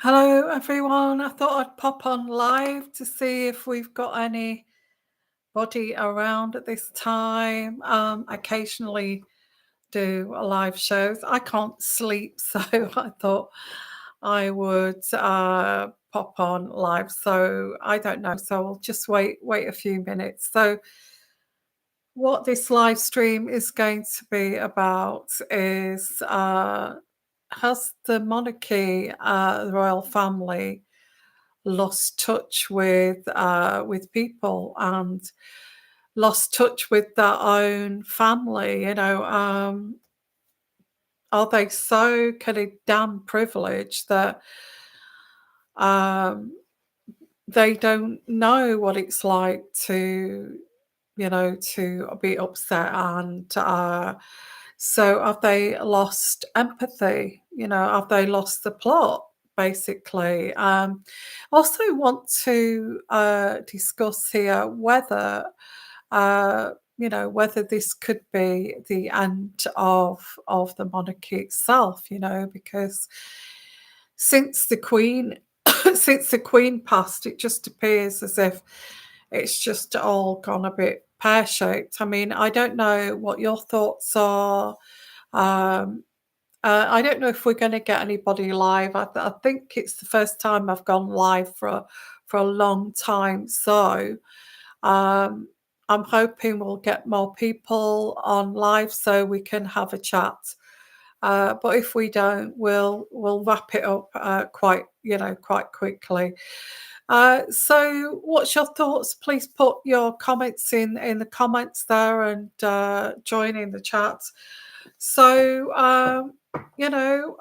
Hello, everyone. I thought I'd pop on live to see if we've got anybody around at this time. Occasionally do live shows. I can't sleep, so I thought I would pop on live. So I don't know. So I'll just wait a few minutes. So what this live stream is going to be about is has the monarchy, the royal family, lost touch with people and lost touch with their own family. Are they so kind of damn privileged that um, they don't know what it's like to be upset and so have they lost empathy? Have they lost the plot? Basically, also want to discuss here whether this could be the end of the monarchy itself. Because since the Queen since the Queen passed, it just appears as if it's just all gone a bit pear-shaped. I mean, I don't know what your thoughts are. Um, I don't know if we're going to get anybody live. I think it's the first time I've gone live for a long time. So um, I'm hoping we'll get more people on live so we can have a chat. But if we don't, we'll wrap it up quite quickly. So, what's your thoughts? Please put your comments in the comments there and join in the chat. So, I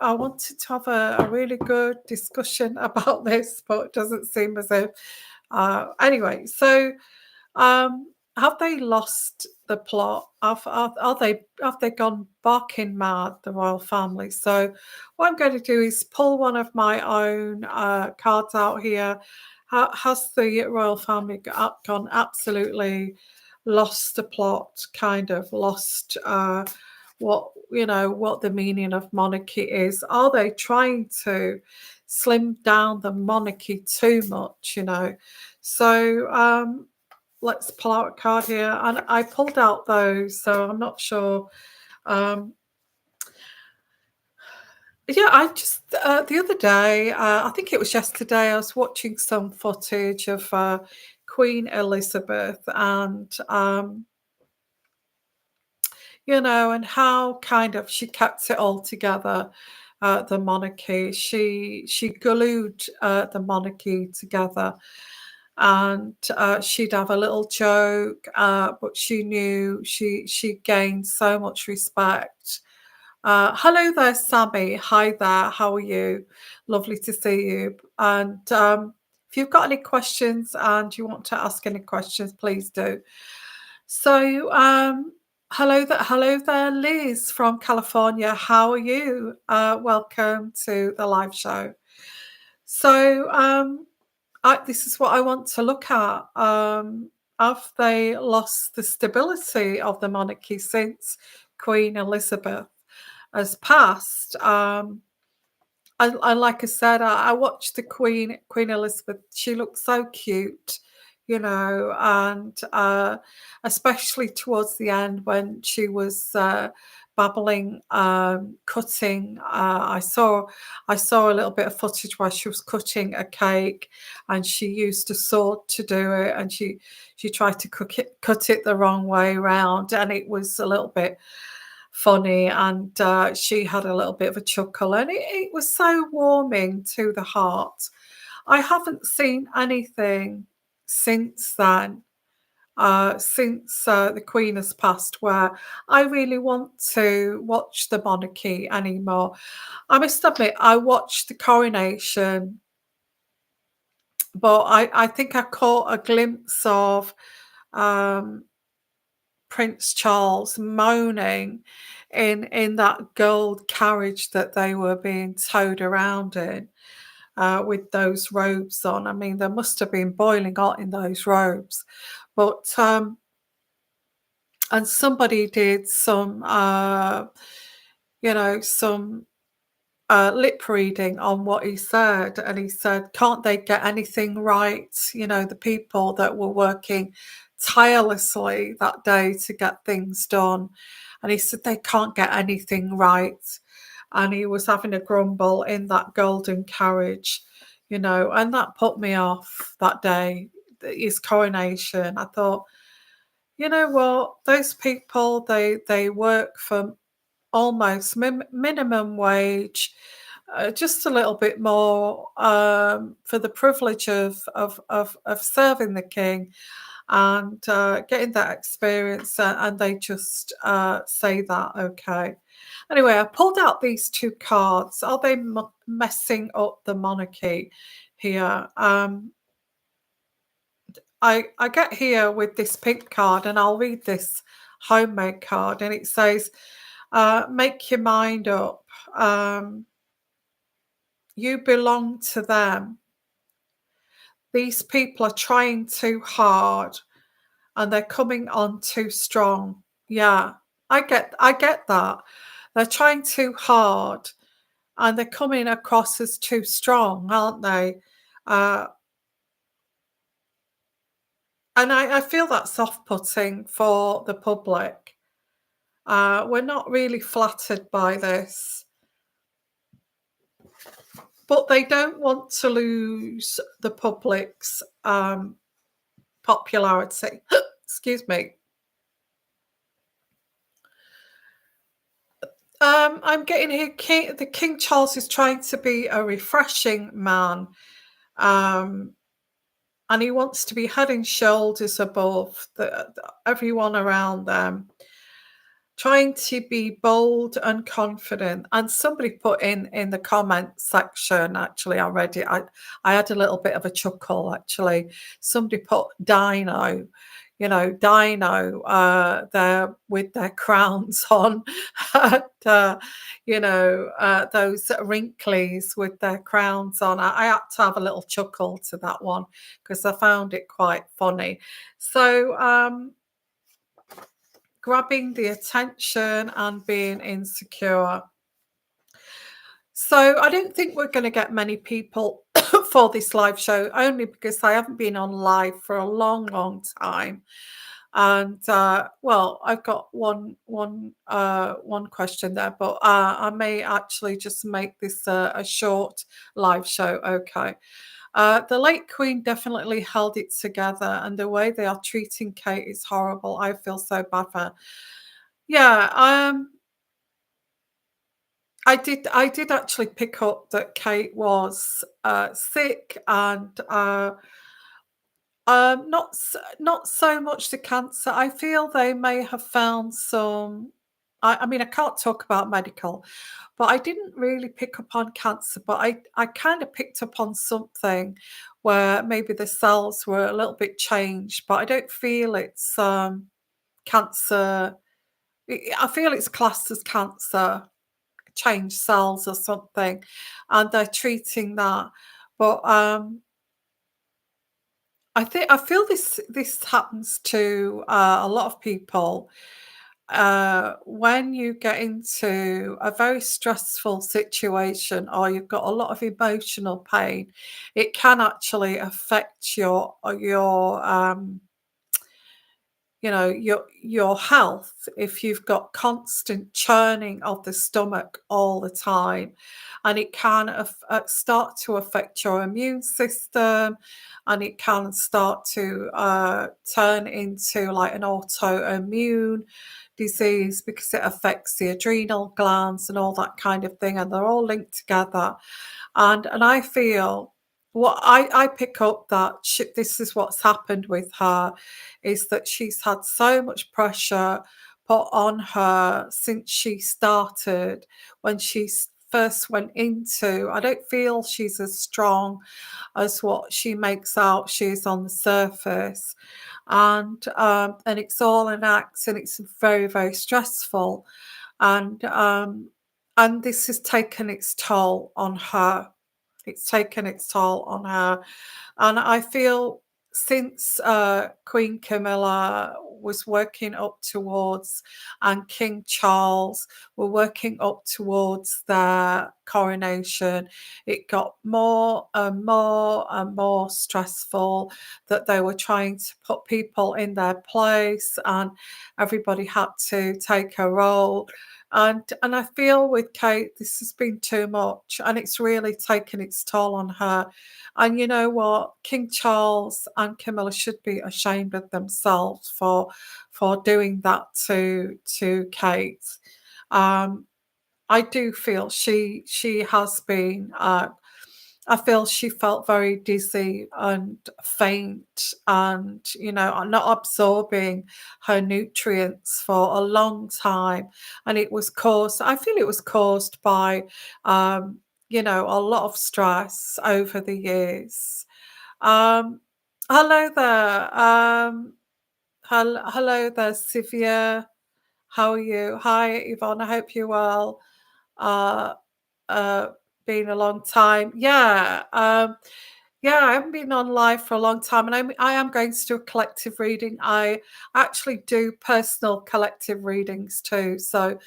wanted to have a really good discussion about this, but it doesn't seem as if. Anyway, so have they lost the plot? Have they gone barking mad, the royal family? So, what I'm going to do is pull one of my own cards out here. Has the royal family gone absolutely lost the plot? Kind of lost what the meaning of monarchy is. Are they trying to slim down the monarchy too much? So let's pull out a card here, and I pulled out those, so I'm not sure. Um, yeah, I just the other day, I think it was yesterday, I was watching some footage of Queen Elizabeth, and and how kind of she kept it all together. The monarchy, she glued the monarchy together, and she'd have a little joke, but she knew she gained so much respect. Hello there, Sammy. Hi there. How are you? Lovely to see you. And if you've got any questions and you want to ask any questions, please do. So, hello there, Liz from California. How are you? Welcome to the live show. So, this is what I want to look at. Have they lost the stability of the monarchy since Queen Elizabeth has passed? And like I said, I watched the Queen Elizabeth. She looked so cute, and especially towards the end when she was babbling, cutting. I saw a little bit of footage where she was cutting a cake, and she used a sword to do it, and she tried to cut it the wrong way round, and it was a little bit funny, and she had a little bit of a chuckle, and it was so warming to the heart. I haven't seen anything since then, since the Queen has passed, where I really want to watch the monarchy anymore. I must admit, I watched the coronation, but I think I caught a glimpse of um, Prince Charles moaning in that gold carriage that they were being towed around in, with those robes on. I mean, there must have been boiling hot in those robes. But and somebody did some lip reading on what he said, and he said, "Can't they get anything right?" You know, the people that were working tirelessly that day to get things done, and he said they can't get anything right, and he was having a grumble in that golden carriage, you know, and that put me off that day. His coronation, I thought, you know what, those people they work for almost minimum wage, just a little bit more, for the privilege of serving the king and getting that experience, and they just say that. Okay. Anyway, I pulled out these two cards. Are they messing up the monarchy here? I get here with this pink card, and I'll read this homemade card, and it says, make your mind up. You belong to them. These people are trying too hard and they're coming on too strong. Yeah, I get that. They're trying too hard and they're coming across as too strong, aren't they? Uh, and I feel that's off-putting for the public. We're not really flattered by this, but they don't want to lose the public's popularity. Excuse me. I'm getting here. The King Charles is trying to be a refreshing man, um, and he wants to be head and shoulders above everyone around them, trying to be bold and confident. And somebody put in the comment section, actually, I read it. I had a little bit of a chuckle, actually. Somebody put Dino, you know, Dino, there with their crowns on, and, you know, those wrinklies with their crowns on. I had to have a little chuckle to that one because I found it quite funny. So, grabbing the attention and being insecure. So I don't think we're going to get many people for this live show, only because I haven't been on live for a long, long time. And well, I've got one question there, but I may actually just make this a short live show. Okay. The late Queen definitely held it together, and the way they are treating Kate is horrible. I feel so bad for her. Yeah, I did actually pick up that Kate was sick, and not so much the cancer. I feel they may have found some. I mean, I can't talk about medical, but I didn't really pick up on cancer. But I kind of picked up on something where maybe the cells were a little bit changed, but I don't feel it's cancer. I feel it's classed as cancer, change cells or something, and they're treating that. But I feel this happens to a lot of people when you get into a very stressful situation or you've got a lot of emotional pain. It can actually affect your health if you've got constant churning of the stomach all the time, and it can start to affect your immune system, and it can start to turn into like an autoimmune disease because it affects the adrenal glands and all that kind of thing, and they're all linked together. And I feel what I pick up that this is what's happened with her, is that she's had so much pressure put on her since she started. When she first went into, I don't feel she's as strong as what she makes out she is on the surface, and it's all an act, and it's very, very stressful, and this has taken its toll on her. It's taken its toll on her, and I feel Queen Camilla was working up towards, and King Charles were working up towards their coronation, it got more and more and more stressful, that they were trying to put people in their place and everybody had to take a role. And I feel with Kate, this has been too much and it's really taken its toll on her. And you know what? King Charles and Camilla should be ashamed of themselves for doing that to Kate. Um, I do feel she has been. I feel she felt very dizzy and faint, and not absorbing her nutrients for a long time, and it was caused. I feel it was caused by, a lot of stress over the years. Um, Hello there. Hello there, Sylvia. How are you? Hi, Yvonne. I hope you're well. Uh, uh, been a long time. Yeah, I haven't been on live for a long time, and I am going to do a collective reading. I actually do personal collective readings too. So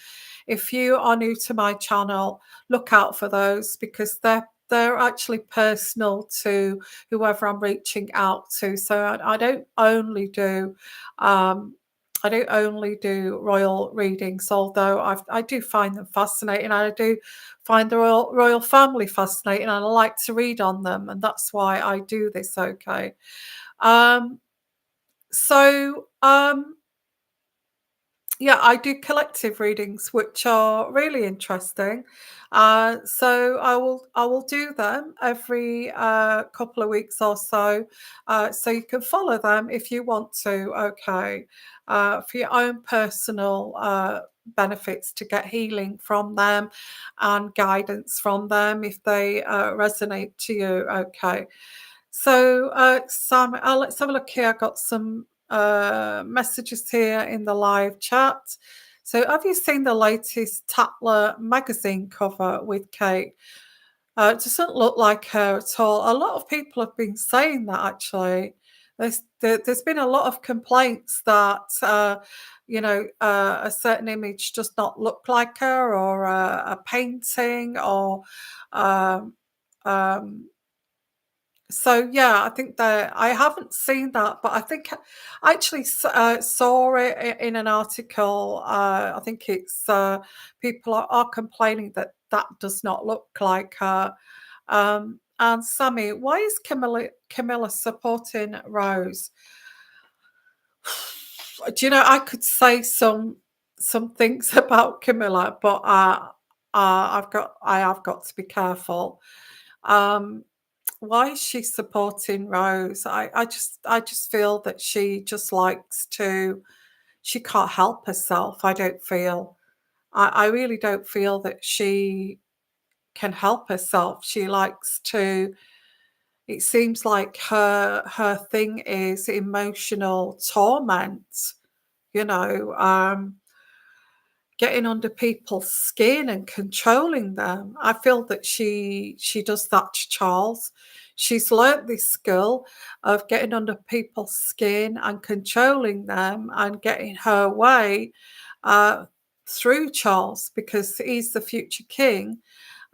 if you are new to my channel, look out for those because they're actually personal to whoever I'm reaching out to. So I don't only do um, I don't only do royal readings, although I do find them fascinating. I do find the royal family fascinating, and I like to read on them, and that's why I do this. Okay, um, so yeah, I do collective readings, which are really interesting. So I will do them every couple of weeks or so. So you can follow them if you want to. Okay, for your own personal benefits to get healing from them and guidance from them if they resonate to you. Okay. So, Sam, let's have a look here. I got some messages here in the live chat. So, have you seen the latest Tatler magazine cover with Kate? It doesn't look like her at all. A lot of people have been saying that actually. There's been a lot of complaints that a certain image does not look like her, or a painting, or um, um, so yeah, I think that I haven't seen that, but I think I actually saw it in an article. I think it's people are complaining that that does not look like her. And Sammy, why is Camilla supporting Rose? Do you know, I could say some things about Camilla, but I have got to be careful. Um, why is she supporting Rose? I just feel that she just likes to. She can't help herself. I don't feel. I really don't feel that she can help herself. She likes to. It seems like her thing is emotional torment. You know, getting under people's skin and controlling them. I feel that she does that to Charles. She's learnt this skill of getting under people's skin and controlling them and getting her way uh, through Charles because he's the future king,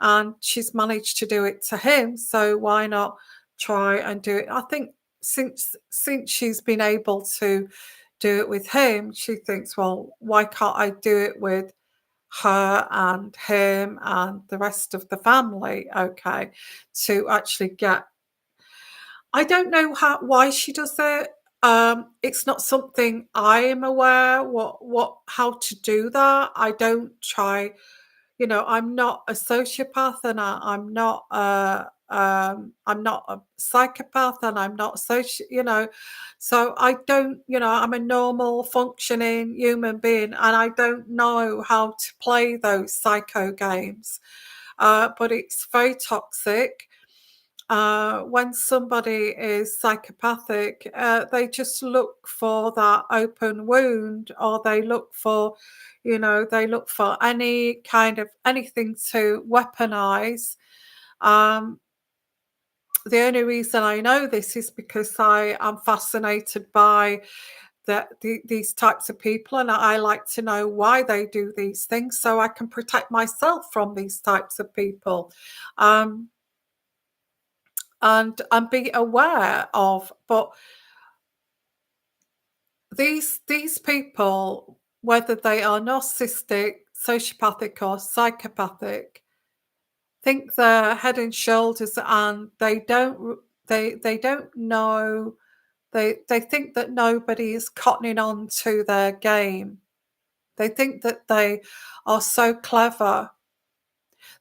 and she's managed to do it to him. So why not try and do it? I think since she's been able to do it with him, she thinks, well, why can't I do it with her and him and the rest of the family? Okay, to actually get. I don't know why she does it. It's not something I am aware how to do that. I don't try. I'm not a sociopath, and I'm not a psychopath, and I'm not so I don't, I'm a normal functioning human being, and I don't know how to play those psycho games. But it's very toxic. When somebody is psychopathic, they just look for that open wound, or they look for any kind of anything to weaponize. Um, the only reason I know this is because I am fascinated by these types of people, and I like to know why they do these things so I can protect myself from these types of people, um, and be aware of. But these people, whether they are narcissistic, sociopathic, or psychopathic, think they're head and shoulders, and they don't know. They think that nobody is cottoning on to their game. They think that they are so clever,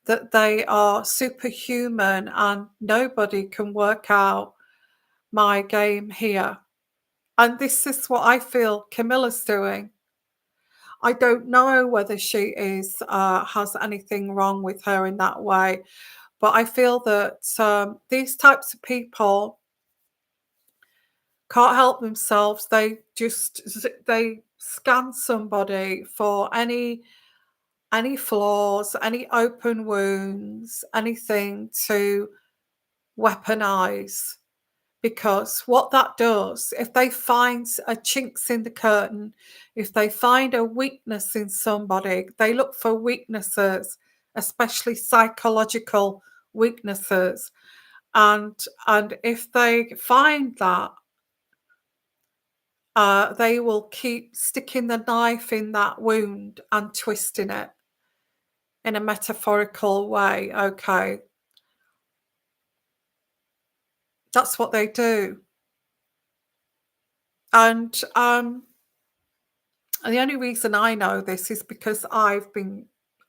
that they are superhuman, and nobody can work out my game here. And this is what I feel Camilla's doing. I don't know whether she is has anything wrong with her in that way, but I feel that these types of people can't help themselves. They scan somebody for any flaws, any open wounds, anything to weaponize. Because what that does, if they find a chinks in the curtain, if they find a weakness in somebody, they look for weaknesses, especially psychological weaknesses. And if they find that, they will keep sticking the knife in that wound and twisting it in a metaphorical way. Okay, that's what they do. And the only reason I know this is because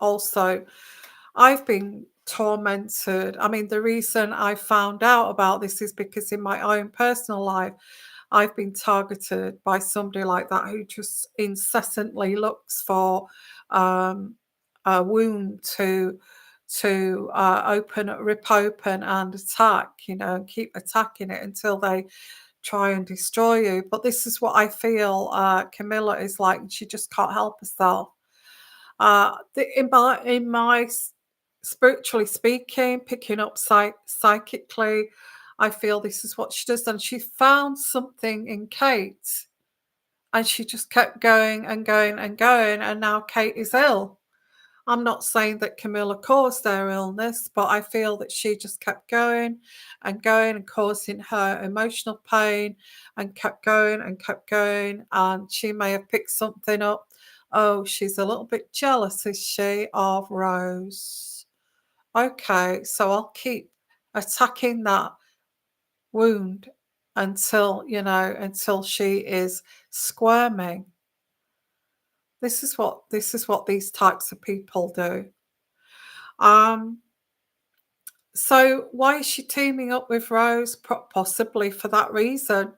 also I've been tormented. I mean, the reason I found out about this is because in my own personal life, I've been targeted by somebody like that who just incessantly looks for um, a wound to rip open and attack, and keep attacking it until they try and destroy you. But this is what I feel Camilla is like, and she just can't help herself. Spiritually speaking, picking up psychically, I feel this is what she does. And she found something in Kate, and she just kept going and going and going. And now Kate is ill. I'm not saying that Camilla caused their illness, but I feel that she just kept going and going and causing her emotional pain, and kept going and kept going. And she may have picked something up. Oh, she's a little bit jealous, is she, of Rose? Okay, so I'll keep attacking that wound until she is squirming. This is what these types of people do. Um, so why is she teaming up with Rose? Possibly for that reason.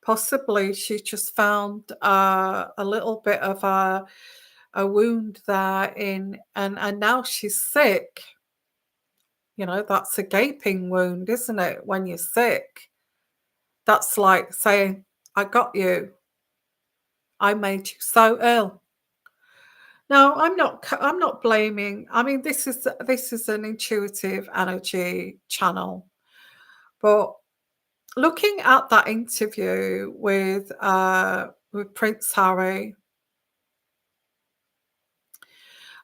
Possibly she just found a little bit of a wound there and now she's sick. That's a gaping wound, isn't it? When you're sick, that's like saying, "I got you. I made you so ill." No, I'm not blaming. I mean, this is an intuitive energy channel, but looking at that interview with Prince Harry,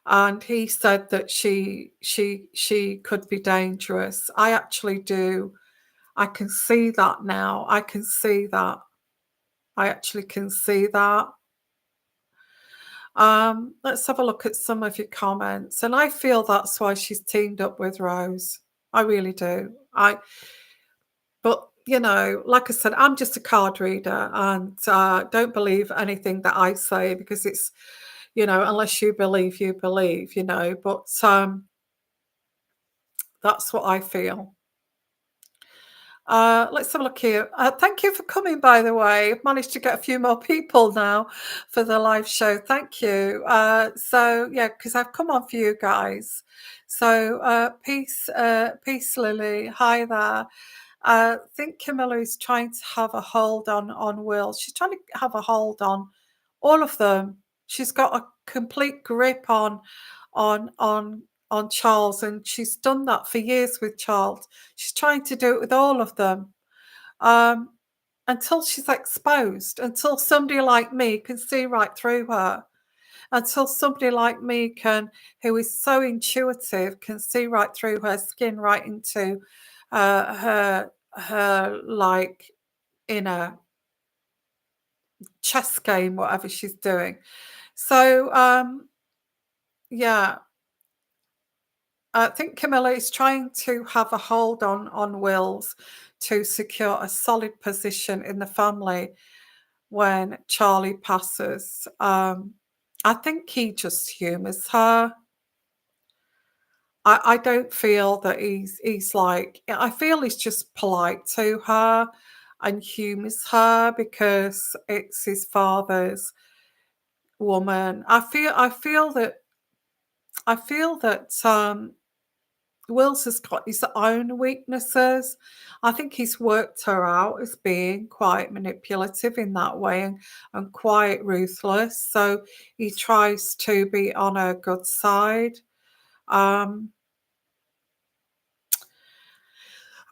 and he said that she could be dangerous. I actually do. I can see that now. I can see that. I actually can see that. Let's have a look at some of your comments. And I feel that's why she's teamed up with Rose. I really do. But like I said, I'm just a card reader, and don't believe anything that I say, because it's, unless you believe, you believe, but that's what I feel. Let's have a look here. Thank you for coming, by the way. I've managed to get a few more people now for the live show. Thank you. So yeah, because I've come on for you guys. So peace, Lily. Hi there. I think Camilla is trying to have a hold on Will. She's trying to have a hold on all of them. She's got a complete grip on on Charles, and she's done that for years with Charles. She's trying to do it with all of them, um, until she's exposed, until somebody like me can see right through her, until somebody like me can, who is so intuitive, can see right through her skin, right into her like inner chess game, whatever she's doing. So yeah, I think Camilla is trying to have a hold on Wills to secure a solid position in the family when Charlie passes. I think he just humours her. I don't feel that he's like, I feel he's just polite to her and humours her because it's his father's woman. I feel that Wills has got his own weaknesses. I think he's worked her out as being quite manipulative in that way and quite ruthless. So he tries to be on her good side. Um,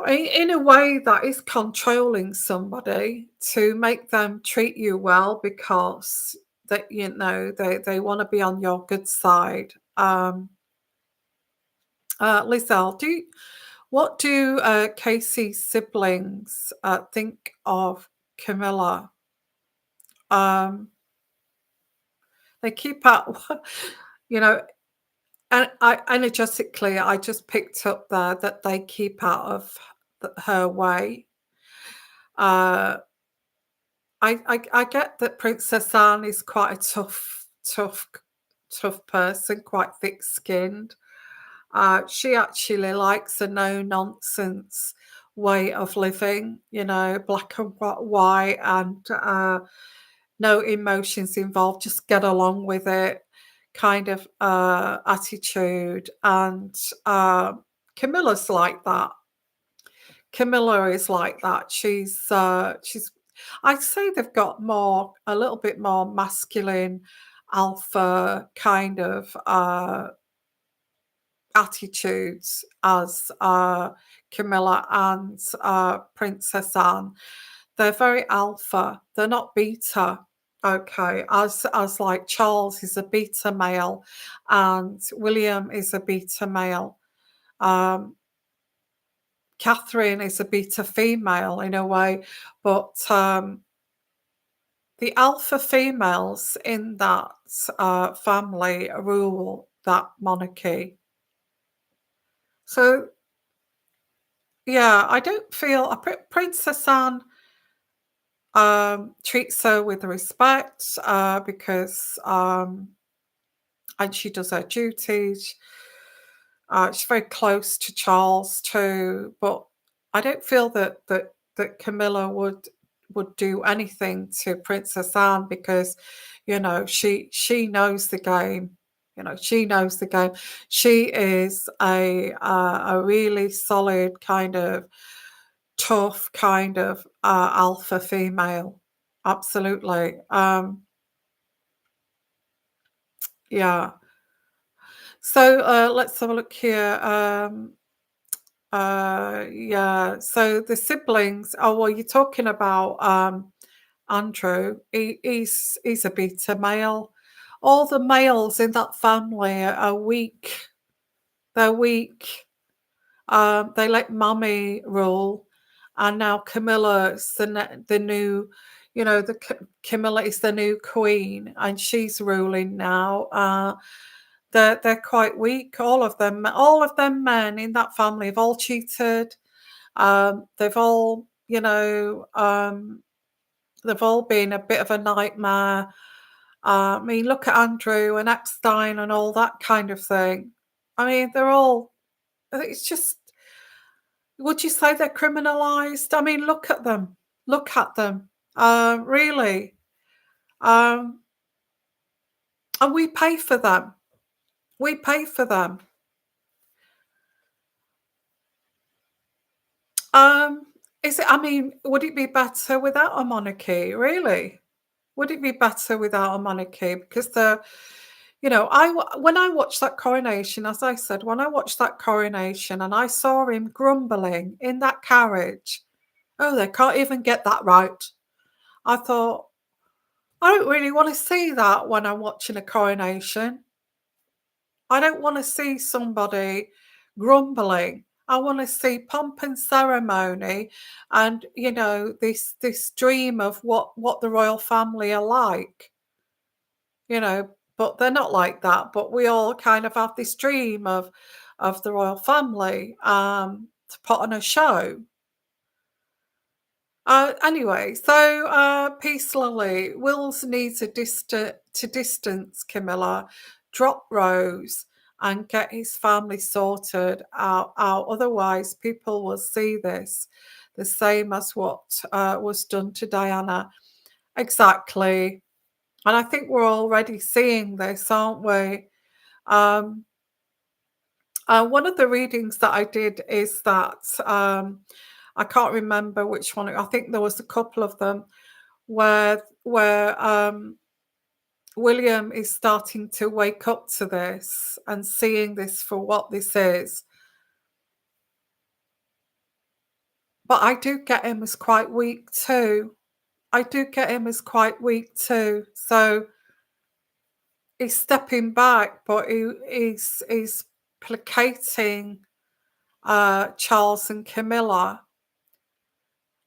in a way that is controlling somebody to make them treat you well because that they want to be on your good side. Lizelle, what do Casey's siblings think of Camilla? Um, they keep out, you know, and I energetically, I just picked up there that they keep out of her way. Uh, I get that Princess Anne is quite a tough person, quite thick-skinned. She actually likes a no-nonsense way of living, black and white and no emotions involved, just get along with it kind of attitude. And Camilla's like that. Camilla is like that. She's I'd say they've got a little bit more masculine alpha kind of attitudes as Camilla and Princess Anne. They're very alpha. They're not beta. Okay, as like Charles is a beta male, and William is a beta male. Um, Catherine is a beta female in a way, but the alpha females in that family rule that monarchy. So yeah, I don't feel Princess Anne treats her with respect because and she does her duties. She's very close to Charles too, but I don't feel that Camilla would do anything to Princess Anne because she knows the game. She knows the game. She is a really solid kind of tough kind of alpha female. Absolutely. Yeah. So let's have a look here. Yeah. So the siblings. Oh well, you're talking about Andrew. He's a beta male. All the males in that family are weak. They're weak. They let mummy rule, and now Camilla is the new, Camilla is the new queen, and she's ruling now. They're quite weak. All of them men in that family have all cheated. They've all, they've all been a bit of a nightmare. I mean, look at Andrew and Epstein and all that kind of thing. I mean, they're all. It's just. Would you say they're criminalized? I mean, look at them. Look at them. Really. Um, and we pay for them. We pay for them. Um, I mean, would it be better without a monarchy? Really? Would it be better without a monarchy? Because when I watched that coronation, as I said, when I watched that coronation and I saw him grumbling in that carriage, oh, they can't even get that right. I thought, I don't really want to see that when I'm watching a coronation. I don't want to see somebody grumbling. I want to see pomp and ceremony and, this dream of what the royal family are like, but they're not like that. But we all kind of have this dream of the royal family to put on a show. Anyway, so Peace Lily, Wills needs to distance Camilla, drop Rose, and get his family sorted out. Otherwise, people will see this the same as what was done to Diana. Exactly. And I think we're already seeing this, aren't we? Um, one of the readings that I did is that I can't remember which one. I think there was a couple of them where William is starting to wake up to this and seeing this for what this is. But I do get him as quite weak too. I do get him as quite weak too. So he's stepping back, but he's placating Charles and Camilla.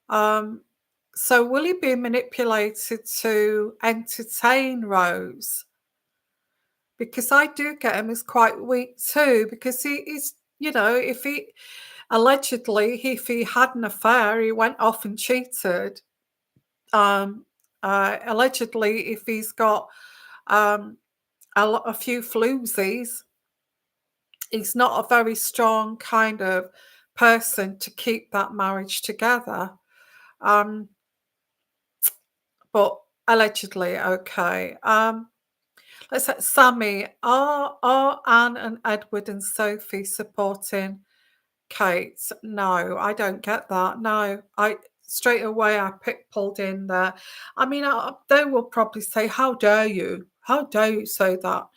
So will he be manipulated to entertain Rose? Because I do get him as quite weak too, because he's, if he allegedly, if he had an affair, he went off and cheated. Allegedly, if he's got um, a few floozies, he's not a very strong kind of person to keep that marriage together. Um, but allegedly, okay. Let's say Sammy, are Anne and Edward and Sophie supporting Kate? No, I don't get that. No, I straight away I pulled in there. I mean, they will probably say, "How dare you? How dare you say that?"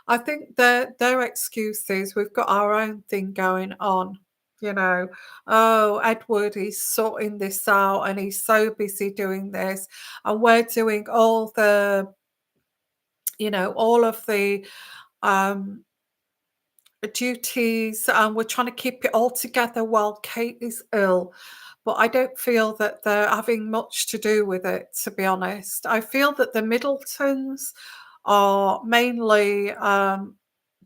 I think their excuse is we've got our own thing going on. You know, oh, Edward is sorting this out and he's so busy doing this, and we're doing all of the um duties, and we're trying to keep it all together while Kate is ill. But I don't feel that they're having much to do with it, to be honest. I feel that the Middletons are mainly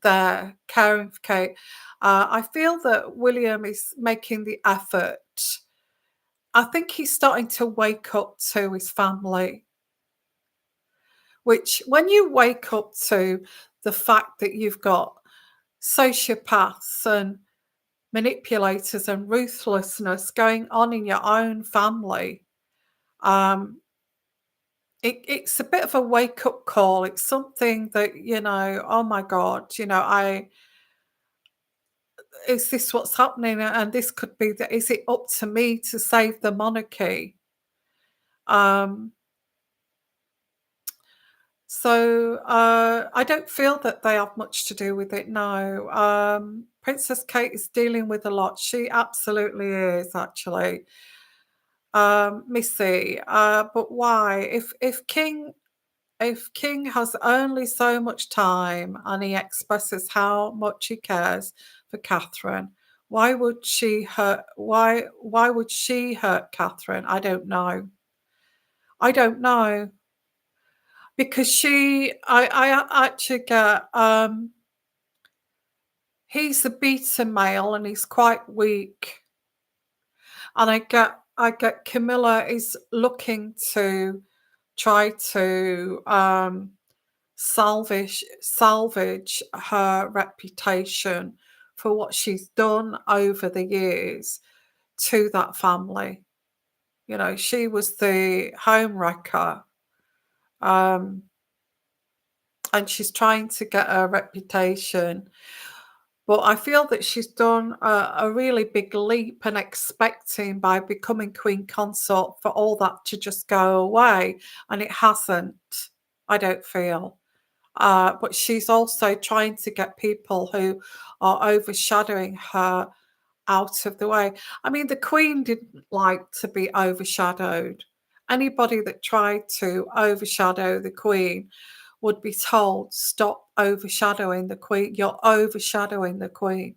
there caring for Kate. I feel that William is making the effort. I think he's starting to wake up to his family, which when you wake up to the fact that you've got sociopaths and manipulators and ruthlessness going on in your own family, um, it's a bit of a wake up call. It's something that, oh my God, is this what's happening? And this could be that, is it up to me to save the monarchy? Um, so I don't feel that they have much to do with it, no. Princess Kate is dealing with a lot. She absolutely is, actually. Missy, but why? If King has only so much time and he expresses how much he cares for Catherine, why would she hurt Catherine? I don't know. I don't know. Because I actually get he's a beta male and he's quite weak. And I get Camilla is looking to try to salvage her reputation for what she's done over the years to that family. She was the home wrecker. Um, and she's trying to get her reputation. But I feel that she's done a really big leap and expecting by becoming queen consort for all that to just go away. And it hasn't, I don't feel. but she's also trying to get people who are overshadowing her out of the way. I mean, the Queen didn't like to be overshadowed. Anybody that tried to overshadow the Queen would be told, "Stop overshadowing the Queen. You're overshadowing the Queen."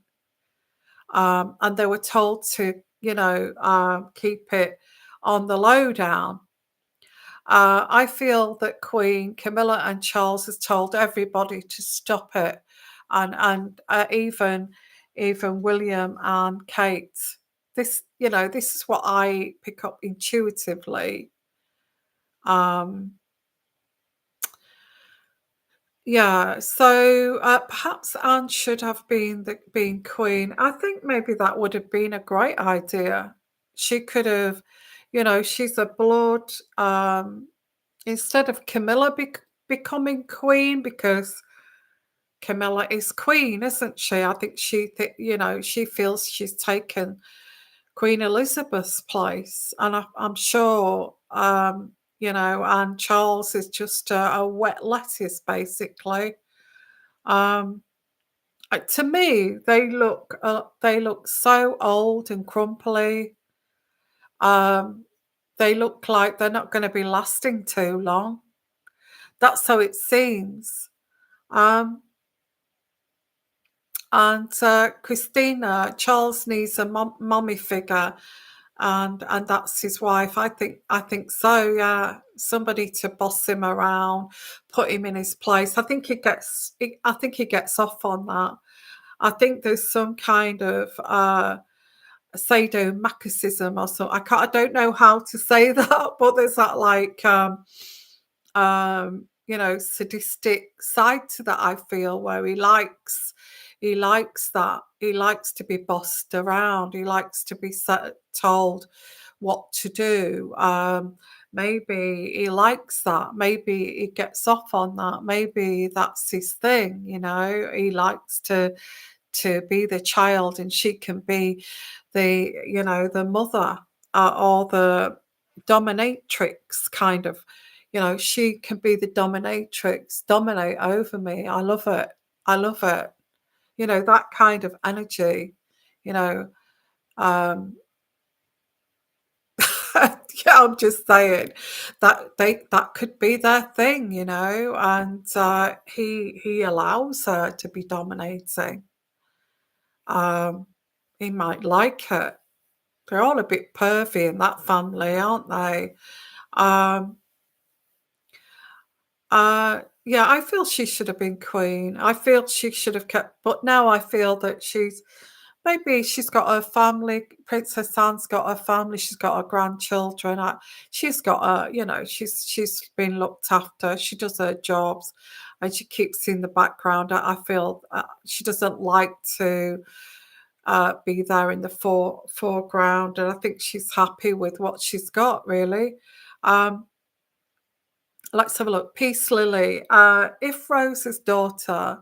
And they were told to, keep it on the lowdown. I feel that Queen Camilla and Charles has told everybody to stop it, and even William and Kate. This is what I pick up intuitively. Um, yeah, so perhaps Anne should have been queen. I think maybe that would have been a great idea. She could have, she's a blood. Instead of Camilla becoming queen, because Camilla is queen, isn't she? I think she feels she's taken Queen Elizabeth's place, and I'm sure, and Charles is just a wet lettuce, basically. Um, to me, they look so old and crumply. Um, they look like they're not going to be lasting too long. That's how it seems. Um, and Christina, Charles needs a mommy figure, and that's his wife. I think so. Yeah, somebody to boss him around, put him in his place. I think he gets off on that. I think there's some kind of sadomasochism or something. I don't know how to say that, but there's that like sadistic side to that, I feel, where he likes that. He likes to be bossed around. He likes to be told what to do. Maybe he likes that. Maybe he gets off on that. Maybe that's his thing. He likes to be the child, and she can be the mother, or the dominatrix kind of. She can be the dominatrix, dominate over me. I love it. I love it. That kind of energy, you know. Um, yeah, I'm just saying that could be their thing, and he allows her to be dominating. Um, he might like it. They're all a bit pervy in that family, aren't they? Um, yeah, I feel she should have been queen. I feel she should have kept, but now I feel that maybe she's got her family. Princess Anne's got her family. She's got her grandchildren. She's got she's been looked after. She does her jobs, and she keeps in the background. I feel she doesn't like to be there in the foreground, and I think she's happy with what she's got, really. Um, let's have a look. Peace Lily. If Rose's daughter,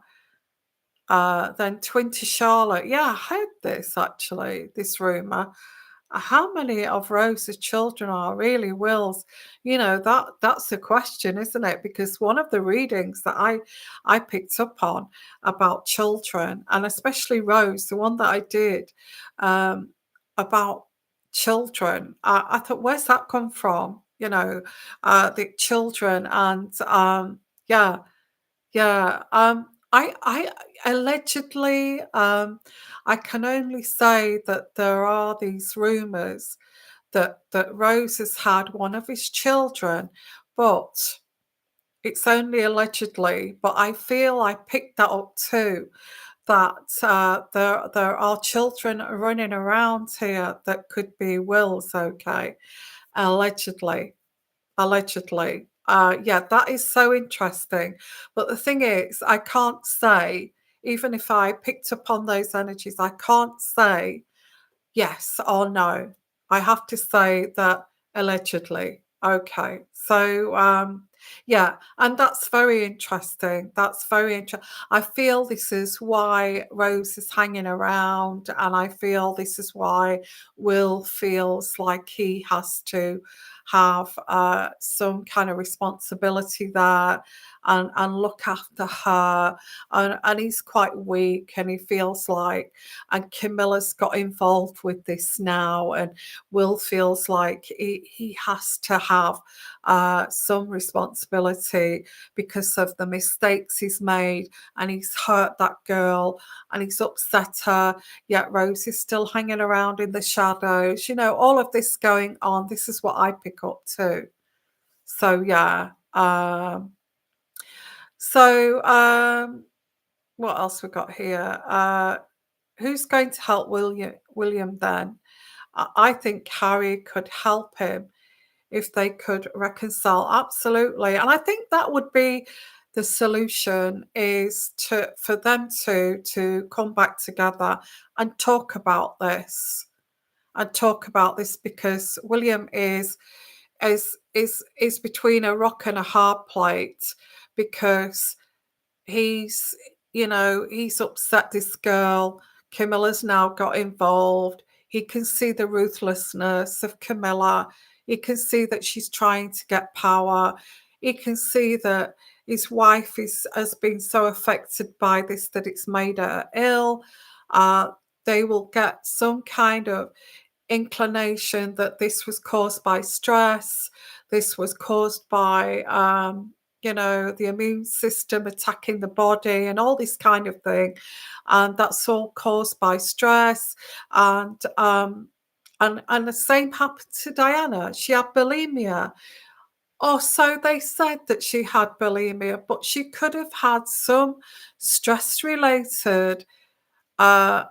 then twin to Charlotte. Yeah, I heard this actually, this rumor. How many of Rose's children are really Will's? That's a question, isn't it? Because one of the readings that I picked up on about children, and especially Rose, the one that I did, um, about children, I thought, where's that come from? The children, and yeah, yeah. I allegedly, I can only say that there are these rumors that Rose has had one of his children, but it's only allegedly. But I feel I picked that up too. That there are children running around here that could be Will's. Okay, allegedly. Allegedly. Yeah, that is so interesting. But the thing is, I can't say, even if I picked up on those energies, I can't say yes or no. I have to say that allegedly. Okay. So, yeah, and that's very interesting. That's very interesting. I feel this is why Rose is hanging around, and I feel this is why Will feels like he has to have some kind of responsibility there. and look after her, and he's quite weak, and he feels like, and Camilla's got involved with this now, and Will feels like he has to have some responsibility because of the mistakes he's made, and he's hurt that girl, and he's upset her, yet Rose is still hanging around in the shadows. All of this going on. This is what I pick up too. So yeah. So what else we got here? Who's going to help William then? I think Harry could help him if they could reconcile. Absolutely. And I think that would be the solution, is for them to come back together and talk about this. And talk about this, because William is between a rock and a hard place, because he's upset this girl. Camilla's now got involved. He can see the ruthlessness of Camilla. He can see that she's trying to get power. He can see that his wife has been so affected by this that it's made her ill. Uh, they will get some kind of inclination that this was caused by stress, this was caused by, the immune system attacking the body and all this kind of thing. And that's all caused by stress. And the same happened to Diana. She had bulimia. Oh, so they said that she had bulimia, but she could have had some stress related uh,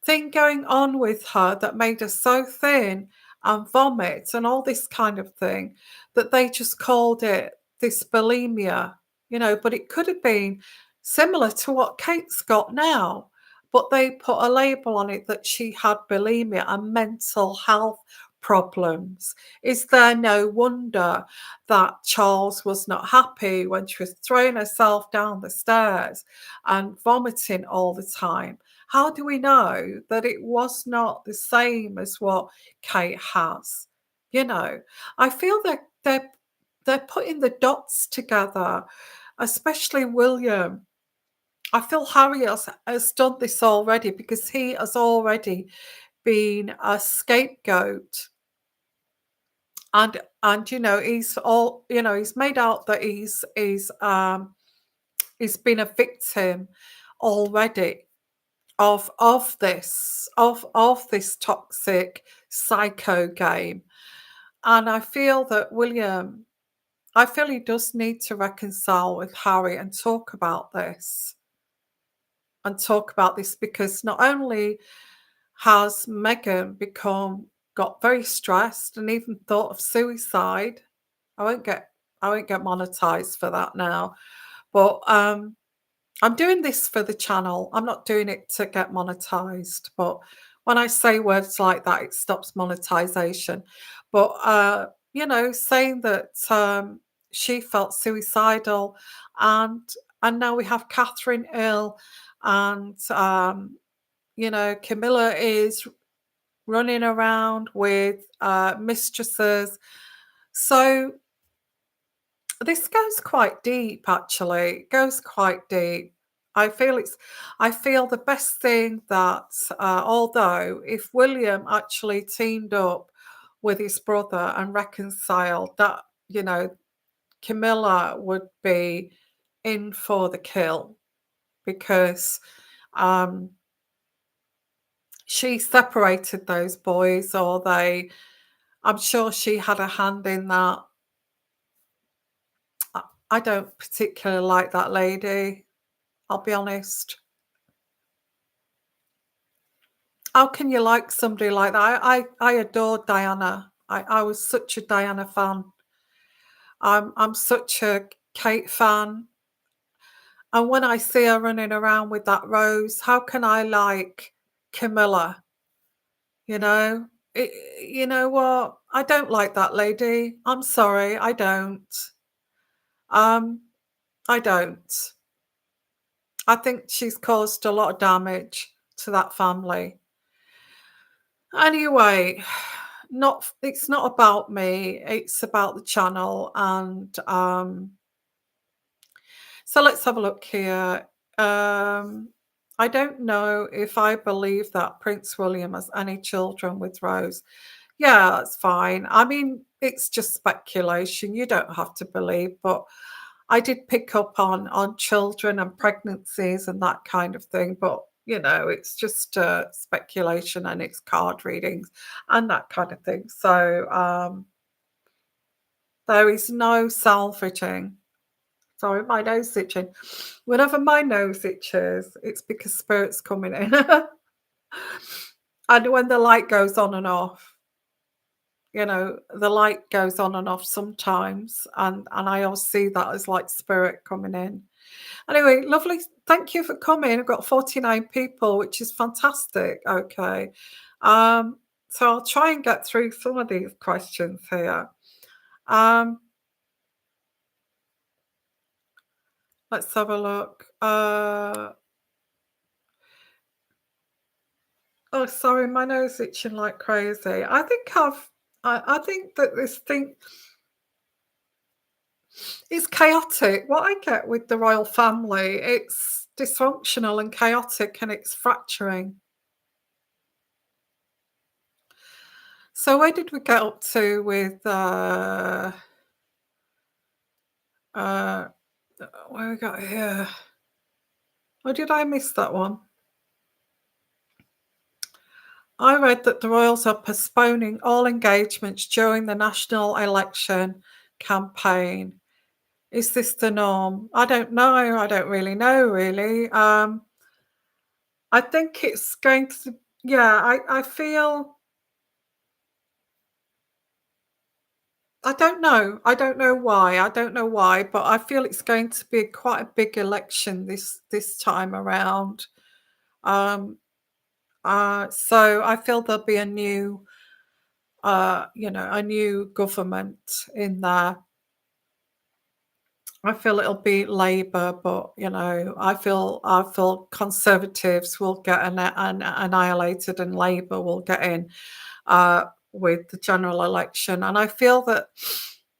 thing going on with her that made her so thin and vomit and all this kind of thing, that they just called it this bulimia, but it could have been similar to what Kate's got now. But they put a label on it that she had bulimia and mental health problems. Is there no wonder that Charles was not happy when she was throwing herself down the stairs and vomiting all the time? How do we know that it was not the same as what Kate has? You know, I feel that they're putting the dots together, especially William. I feel Harry has done this already, because he has already been a scapegoat, and he's made out that he's been a victim already of this toxic psycho game. And I feel he does need to reconcile with Harry and talk about this, because not only has Megan got very stressed and even thought of suicide. I won't get monetized for that now, but I'm doing this for the channel. I'm not doing it to get monetized. But when I say words like that, it stops monetization. But saying that she felt suicidal, and now we have Catherine ill, and Camilla is running around with mistresses. So this goes quite deep, actually. It goes quite deep. I feel it's. I feel the best thing that, although if William actually teamed up with his brother and reconciled, that Camilla would be in for the kill, because um, she separated those boys, or they. I'm sure she had a hand in that. I don't particularly like that lady. I'll be honest. How can you like somebody like that? I adored Diana. I was such a Diana fan. I'm such a Kate fan. And when I see her running around with that Rose, how can I like Camilla? You know? You know what? I don't like that lady. I'm sorry, I don't. Um, I don't. I think she's caused a lot of damage to that family. Anyway, it's not about me, it's about the channel, and So let's have a look here. I don't know if I believe that Prince William has any children with Rose. Yeah, that's fine. I mean, it's just speculation. You don't have to believe, but I did pick up on children and pregnancies and that kind of thing. But it's just speculation and it's card readings and that kind of thing. So there is no salvaging. Sorry, my nose itching. Whenever my nose itches, it's because spirit's coming in. And when the light goes on and off, the light goes on and off sometimes, and I always see that as like spirit coming in. Anyway, lovely. Thank you for coming. I've got 49 people, which is fantastic. Okay. Um, so I'll try and get through some of these questions here. Um, let's have a look. Oh, sorry, my nose itching like crazy. I think that this thing is chaotic. What I get with the royal family, it's dysfunctional and chaotic and it's fracturing. So where did we get up to with uh where we got here? Or did I miss that one? I read that the royals are postponing all engagements during the national election campaign. Is this the norm? I don't know. I don't really know, really. I think it's going to, yeah, I feel, I don't know. I don't know why. I don't know why, but I feel it's going to be quite a big election this time around. Um, so I feel there'll be a new government in there. I feel it'll be Labour, but I feel Conservatives will get annihilated, and Labour will get in with the general election. And I feel that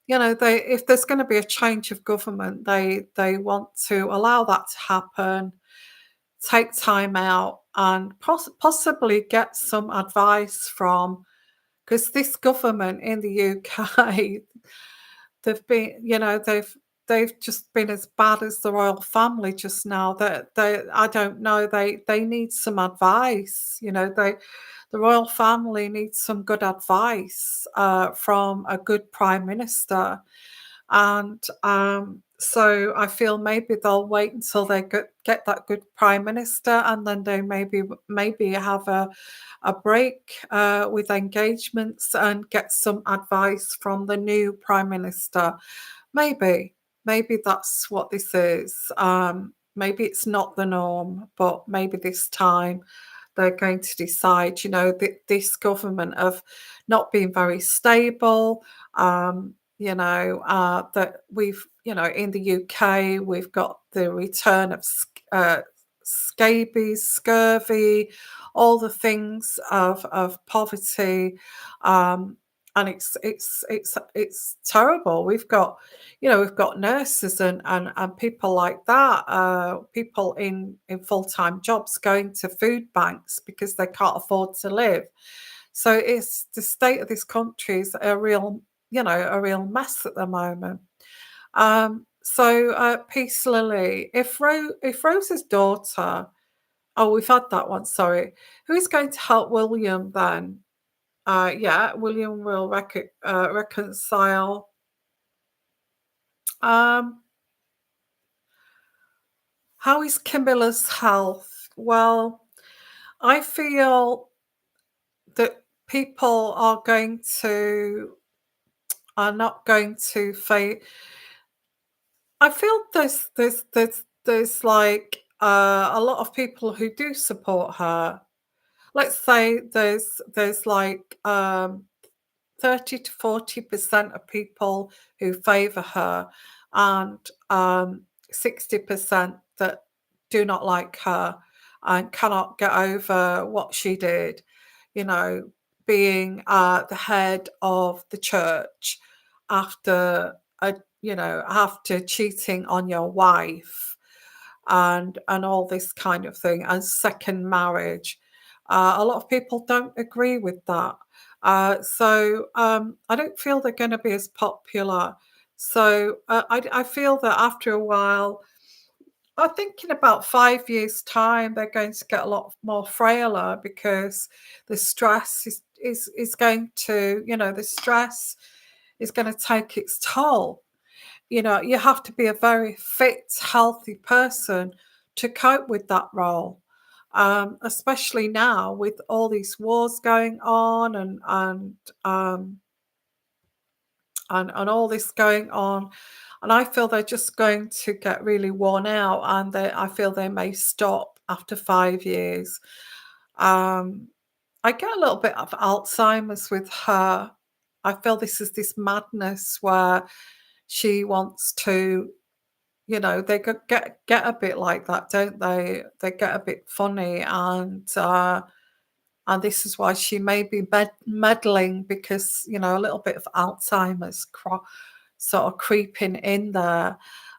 they if there's going to be a change of government, they want to allow that to happen, take time out, and possibly get some advice from because this government in the UK they've been, they've just been as bad as the royal family just now. That they I don't know, they need some advice. The royal family needs some good advice from a good prime minister. And so I feel maybe they'll wait until they get that good prime minister, and then they maybe have a break with engagements and get some advice from the new prime minister. Maybe, maybe that's what this is. Maybe it's not the norm, but maybe this time they're going to decide. This government of not being very stable. That we've, in the UK, we've got the return of scabies, scurvy, all the things of poverty, and it's terrible. We've got nurses and people like that, people in full time jobs going to food banks because they can't afford to live. So it's the state of this country is a real mess at the moment. Peace Lily, if Rose's daughter, oh, we've had that one, sorry. Who's going to help William then? Yeah, William will reconcile. Um, how is Camilla's health? Well, I feel that people are not going to face. I feel there's like a lot of people who do support her. Let's say there's like 30 to 40% of people who favour her, and 60% that do not like her and cannot get over what she did, you know, being the head of the church after after cheating on your wife and all this kind of thing, and second marriage. A lot of people don't agree with that. So I don't feel they're going to be as popular. So I feel that after a while, I think in about 5 years' time, they're going to get a lot more frailer because the stress is going to, the stress is going to take its toll. You have to be a very fit, healthy person to cope with that role. Especially now with all these wars going on and all this going on. And I feel they're just going to get really worn out, and I feel they may stop after 5 years. Um, I get a little bit of Alzheimer's with her. I feel this is this madness where she wants to, they get a bit like that, don't they? They get a bit funny, and this is why she may be meddling because, a little bit of Alzheimer's sort of creeping in there.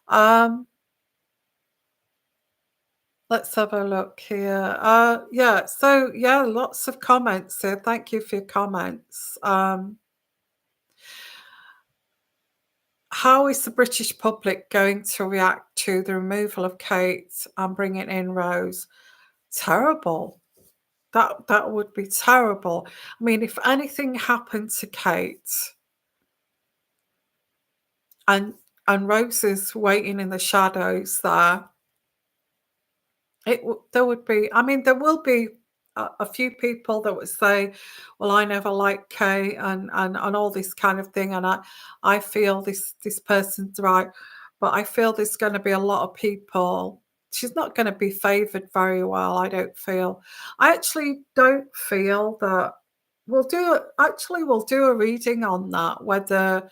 Um, let's have a look here. Yeah, so yeah, lots of comments here. Thank you for your comments. How is the British public going to react to the removal of Kate and bringing in Rose? Terrible. That would be terrible. I mean, if anything happened to Kate and Rose is waiting in the shadows there, there would be, I mean, there will be a few people that would say, "Well, I never liked Kate," and all this kind of thing, and I feel this person's right, but I feel there's going to be a lot of people. She's not going to be favoured very well. I don't feel. I actually don't feel that we'll do a reading on that, whether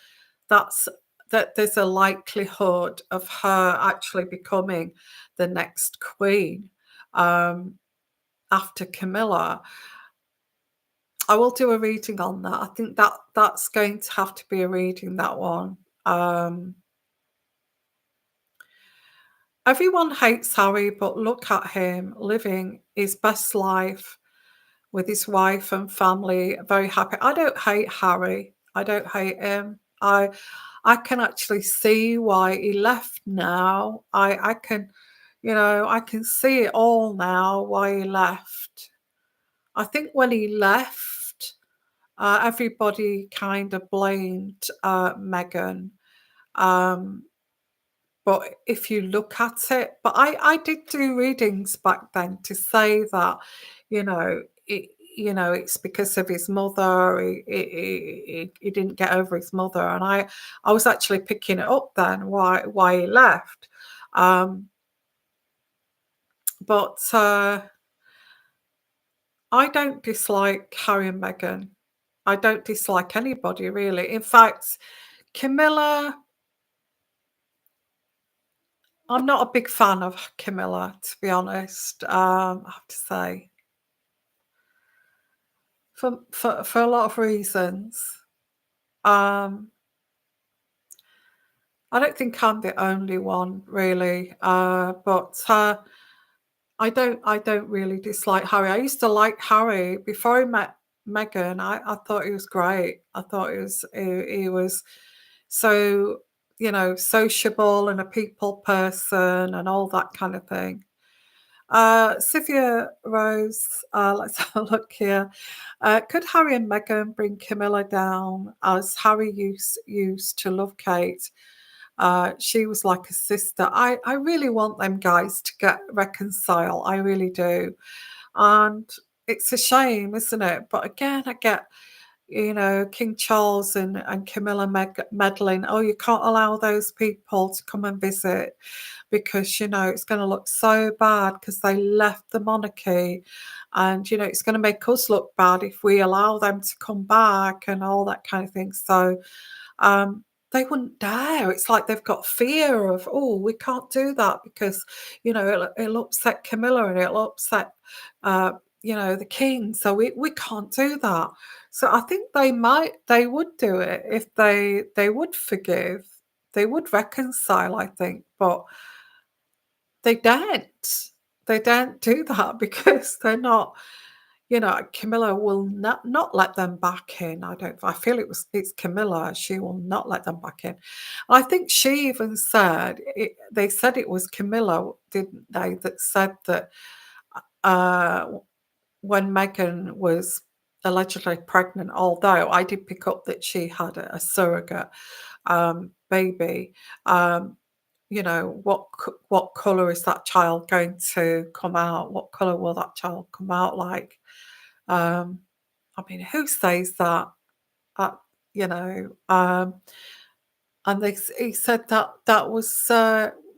that's there's a likelihood of her actually becoming the next queen um, after Camilla. I will do a reading on that. I think that's going to have to be a reading, that one. Um, Everyone hates Harry, but look at him living his best life with his wife and family, very happy. I don't hate Harry. I don't hate him. I can actually see why he left now. I can, I can see it all now why he left. I think when he left, everybody kind of blamed Meghan. Um, but if you look at it, but I did do readings back then to say that, it's because of his mother. He didn't get over his mother, and I was actually picking it up then why he left. Um, but I don't dislike Harry and Meghan. I don't dislike anybody really. In fact, Camilla, I'm not a big fan of Camilla, to be honest. I have to say, for a lot of reasons. Um, I don't think I'm the only one really, but I don't really dislike Harry. I used to like Harry before I met Meghan. I thought he was great. I thought he was so, sociable and a people person and all that kind of thing. Sylvia Rose, let's have a look here. Could Harry and Meghan bring Camilla down as Harry used to love Kate? She was like a sister. I really want them guys to get reconcile. I really do. And it's a shame, isn't it? But again, I get, King Charles and Camilla meddling. Oh, you can't allow those people to come and visit because, it's going to look so bad because they left the monarchy. And, it's going to make us look bad if we allow them to come back and all that kind of thing. So, they wouldn't dare. It's like they've got fear of, oh, we can't do that because, it'll upset Camilla and it'll upset, the king. So we can't do that. So I think they would do it if they would forgive. they would reconcile, I think, but they don't. They don't do that because they're not, Camilla will not let them back in. I feel it's Camilla. She will not let them back in. I think she even said they said it was Camilla, didn't they, that said that uh, when Megan was allegedly pregnant, although I did pick up that she had a surrogate baby. Um, what color is that child going to come out? What color will that child come out like? Um, I mean, who says that? Uh, you know, um, and he said that that was.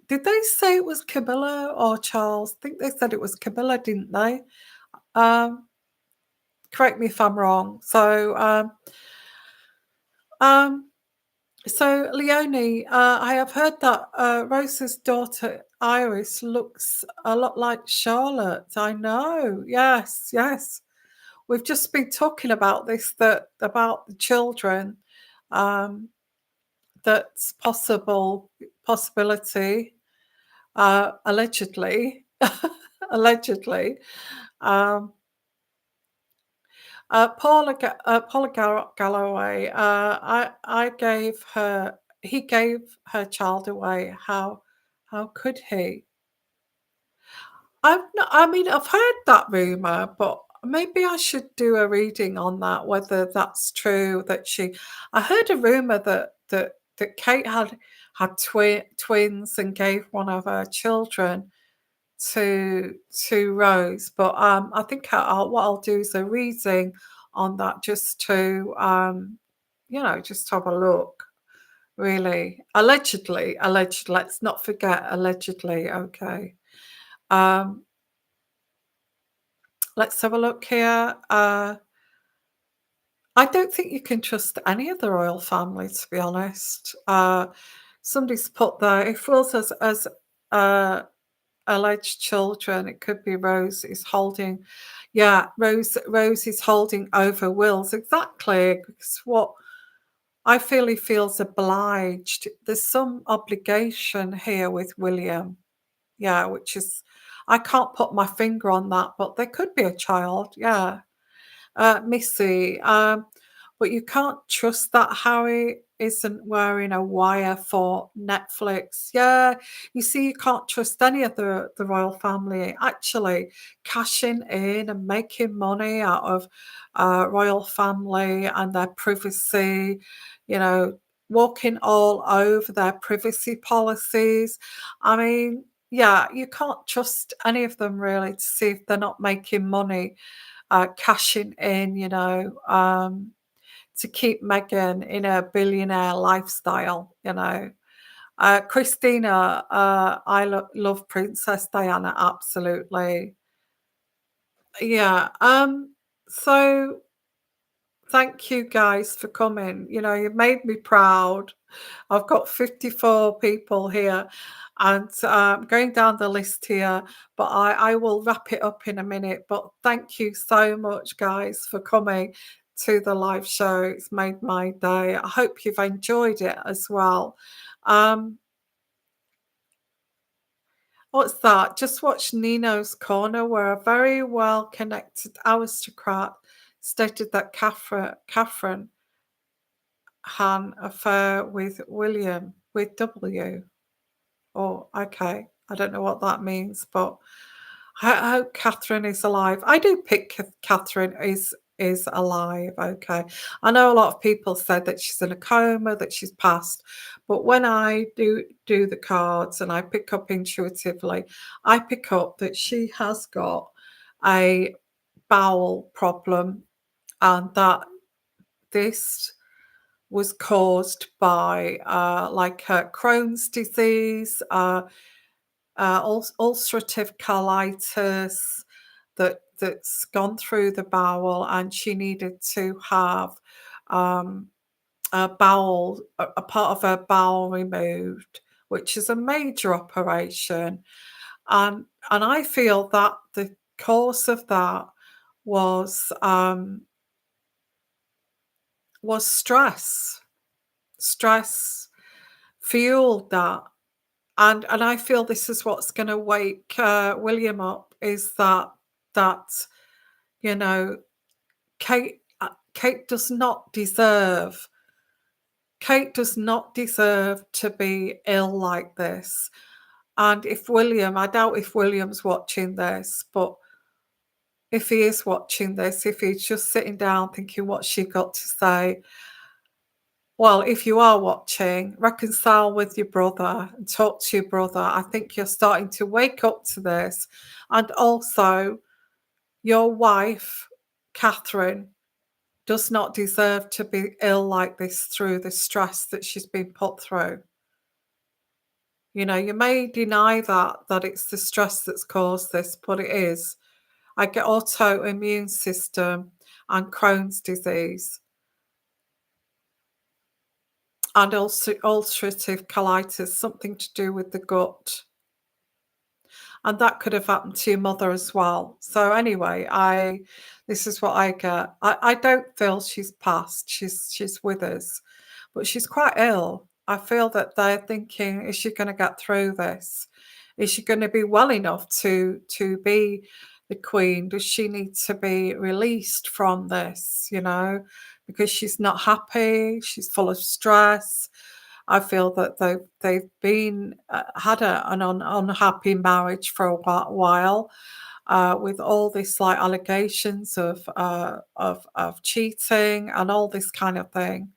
Did they say it was Camilla or Charles? I think they said it was Camilla, didn't they? Um, Correct me if I'm wrong. Um, so Leonie, I have heard that Rosa's daughter Iris looks a lot like Charlotte. I know. Yes, yes. We've just been talking about this, that about the children. Um, that's possibility. Allegedly, allegedly. Um, Paula Galloway. I gave her. He gave her child away. How could he? I've not, I mean, I've heard that rumor, but maybe I should do a reading on that, whether that's true. I heard a rumor that Kate had twins and gave one of her children to Rose. But I think what I'll do is a reading on that, just to just have a look. Really, allegedly. Let's not forget allegedly. Okay. Um, Let's have a look here. I don't think you can trust any of the royal family, to be honest. Somebody's put there, if Wills as uh, alleged children, it could be Rose is holding. Yeah, Rose is holding over Wills, exactly. Because what I feel, he feels obliged. There's some obligation here with William. Yeah, which is, I can't put my finger on that, but there could be a child. Yeah. Missy, but you can't trust that Harry isn't wearing a wire for Netflix. Yeah, you see, you can't trust any of the royal family actually cashing in and making money out of royal family and their privacy, you know, walking all over their privacy policies. I mean, yeah, you can't trust any of them really to see if they're not making money, cashing in, to keep Meghan in a billionaire lifestyle. Christina, I love Princess Diana, absolutely. Yeah. So thank you guys for coming. You've made me proud. I've got 54 people here, and going down the list here, but I will wrap it up in a minute. But thank you so much, guys, for coming to the live show. It's made my day. I hope you've enjoyed it as well. Um, what's that? Just watch Nino's Corner, where a very well connected aristocrat stated that Catherine had an affair with William, with W. Oh, okay. I don't know what that means, but I hope Catherine is alive. I do pick Catherine is alive. Okay. I know a lot of people said that she's in a coma, that she's passed, but when I do the cards and I pick up intuitively, I pick up that she has got a bowel problem, and that this was caused by like Crohn's disease, ulcerative colitis that's gone through the bowel, and she needed to have a part of her bowel removed, which is a major operation. And I feel that the cause of that was um, was stress fueled that. And I feel this is what's going to wake William up, is that you know Kate does not deserve Kate does not deserve to be ill like this. And if William, I doubt if William's watching this, but if he is watching this, if he's just sitting down thinking what she got to say, well, if you are watching, reconcile with your brother and talk to your brother. I think you're starting to wake up to this. And also, your wife, Catherine, does not deserve to be ill like this through the stress that she's been put through. You may deny that it's the stress that's caused this, but it is. I get autoimmune system and Crohn's disease and also ulcerative colitis, something to do with the gut. And that could have happened to your mother as well. So anyway, I this is what I get. I don't feel she's passed. She's with us, but she's quite ill. I feel that they're thinking, is she going to get through this? Is she going to be well enough to be the queen? Does she need to be released from this? Because she's not happy. She's full of stress. I feel that they've been had an unhappy marriage for a while, with all this like allegations of cheating and all this kind of thing.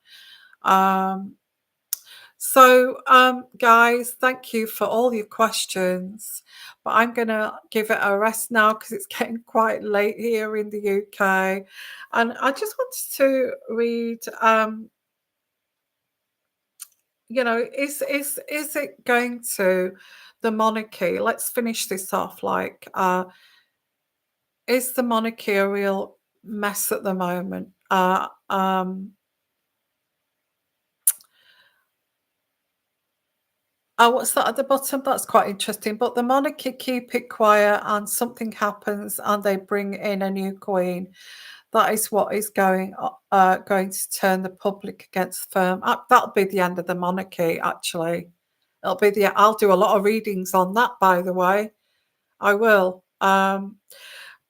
Um, guys, thank you for all your questions. But I'm going to give it a rest now because it's getting quite late here in the UK. And I just wanted to read, is it going to the monarchy? Let's finish this off. Is the monarchy a real mess at the moment? Oh, what's that at the bottom? That's quite interesting. But the monarchy keep it quiet, and something happens, and they bring in a new queen. That is what is going to turn the public against the firm. That'll be the end of the monarchy. Actually, it'll be the. I'll do a lot of readings on that. By the way, I will. But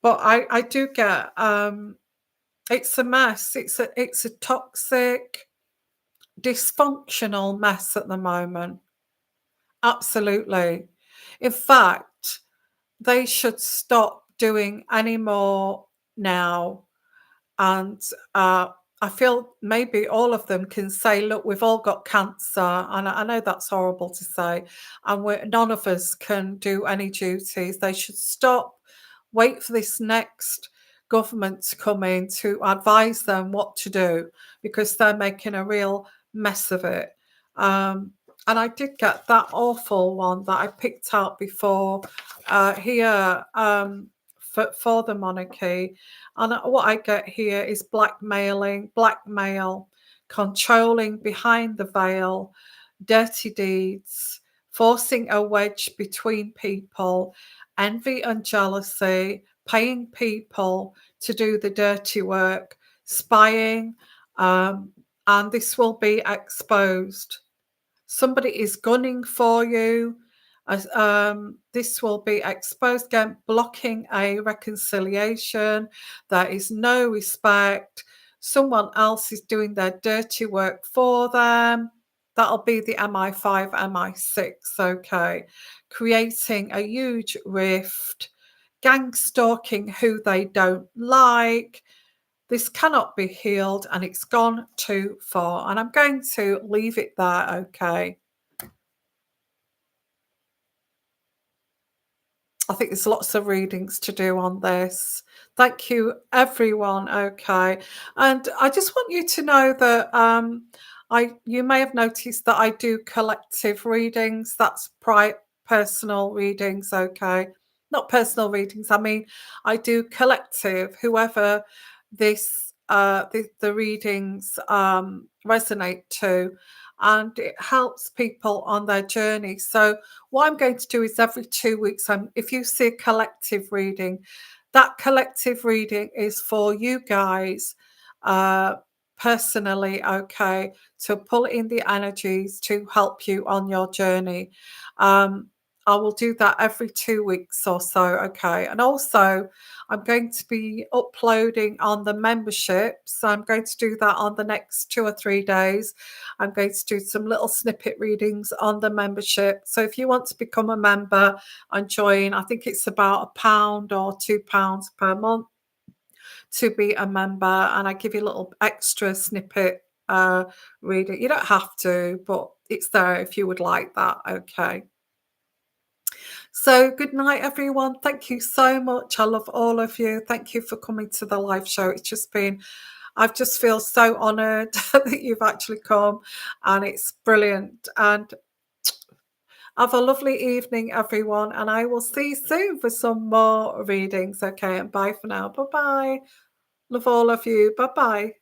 I do get. It's a mess. It's a toxic, dysfunctional mess at the moment. Absolutely. In fact, they should stop doing any more now. And I feel maybe all of them can say, look, we've all got cancer. And I know that's horrible to say. And none of us can do any duties. They should stop, wait for this next government to come in to advise them what to do, because they're making a real mess of it. And I did get that awful one that I picked out before here for the monarchy. And what I get here is blackmail, controlling behind the veil, dirty deeds, forcing a wedge between people, envy and jealousy, paying people to do the dirty work, spying, and this will be exposed. Somebody is gunning for you. This will be exposed again, blocking a reconciliation. There is no respect. Someone else is doing their dirty work for them. That'll be the MI5, MI6, okay. Creating a huge rift, gang stalking who they don't like. This cannot be healed and it's gone too far. And I'm going to leave it there, okay. I think there's lots of readings to do on this. Thank you, everyone. Okay, and I just want you to know that you may have noticed that I do collective readings. That's personal readings. Okay, not personal readings. I mean, I do collective. Whoever the readings resonate to, and it helps people on their journey. So what I'm going to do is every 2 weeks, if you see a collective reading, that collective reading is for you guys personally, okay, to pull in the energies to help you on your journey. Um, I will do that every 2 weeks or so, okay. And also, I'm going to be uploading on the membership. So I'm going to do that on the next 2 or 3 days. I'm going to do some little snippet readings on the membership. So if you want to become a member and join, I think it's about £1 or £2 per month to be a member, and I give you a little extra snippet reading. You don't have to, but it's there if you would like that. Okay. So good night, everyone. Thank you so much. I love all of you. Thank you for coming to the live show. It's just been, I just feel so honoured that you've actually come, and it's brilliant. And have a lovely evening, everyone. And I will see you soon for some more readings. Okay. And bye for now. Bye bye. Love all of you. Bye bye.